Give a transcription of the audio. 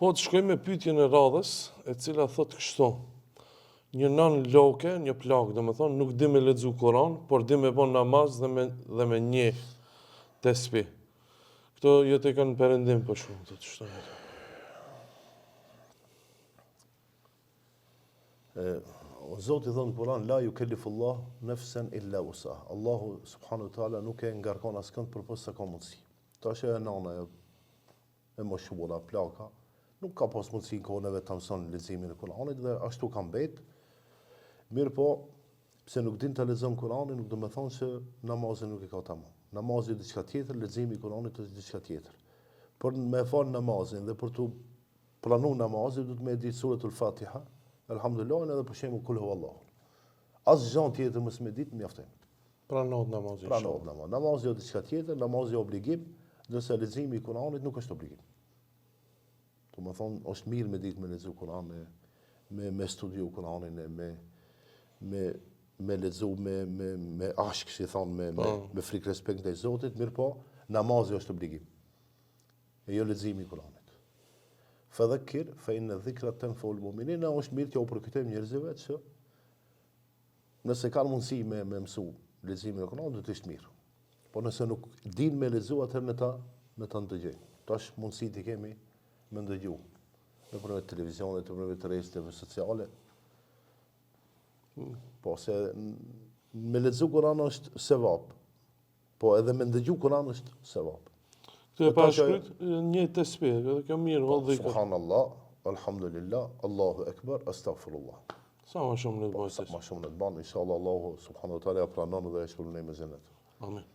Po të shkojmë me pyetjen e radhës, e cila thot kështu. Një nën loke, një plak, domethënë nuk di me lexu Kur'an, por di me bën namaz dhe me njeh tesbih. Këto jetë e kanë perëndim për shumë të shtojnë. Zoti thon në Kur'an la yukellifullah nafsan illa wusaha. Allahu subhanahu wa taala nuk e ngarkon askënd përpos sa ka mundsi. Tash e nëna e moshuara plaka nuk ka pas mundsi kohëve të mëson leximin e Kur'anit dhe ashtu ka mbet. Mirë po, pse nuk din të lexon Kur'anin, nuk do të thonë se namazi nuk e ka tamam. Namazi është diçka tjetër, leximi i Kur'anit është diçka tjetër. Por me fal namazin dhe për të planuar namazin, duhet me ditë suratul Fatiha, elhamdulillah, edhe për shembull kul huwallahu. Asgjë tjetër mos me ditë mjafton. Pranohet namazi. Pranohet namazi. Namazi është diçka tjetër, namazi është obligim, ndërsa leximi i Kur'anit nuk është obligim. Do të thonë, është mirë me ditë me lexu Kur'anin, me studiu Kur'anin, me lexu me ashk, si thonë, me frikë respekt ndaj Zotit, mirë po, namazi është obligim. E jo leximi i Kur'anit. Fadhakkir fa inna dhikra tanfa'ul mu'minin, është mirë të u përkujtojmë njerëzve që nëse kanë mundësi me mësu leximin e Kur'anit, do të ishte mirë. Po nëse nuk din me lexu, atëherë në ta ndëgjojnë. Tash mundësitë i kemi me ndëgju. Nëpërmjet televizionit, nëpërmjet rrjeteve sociale. Po se me lexu Kur'an është sevap. Po edhe me ndëgju Kur'an është sevap. Këtë e pashkryt, një tesbih, edhe kjo mirë, vëllë Subhanallah, alhamdulillah, Allahu Ekber, astaghfirullah. Sa më shumë në të bëjë. Sa më shumë në të banë, inshallah Allahu subhanahu wa taala pranon dhe e shpërblen me xhenet. Amin.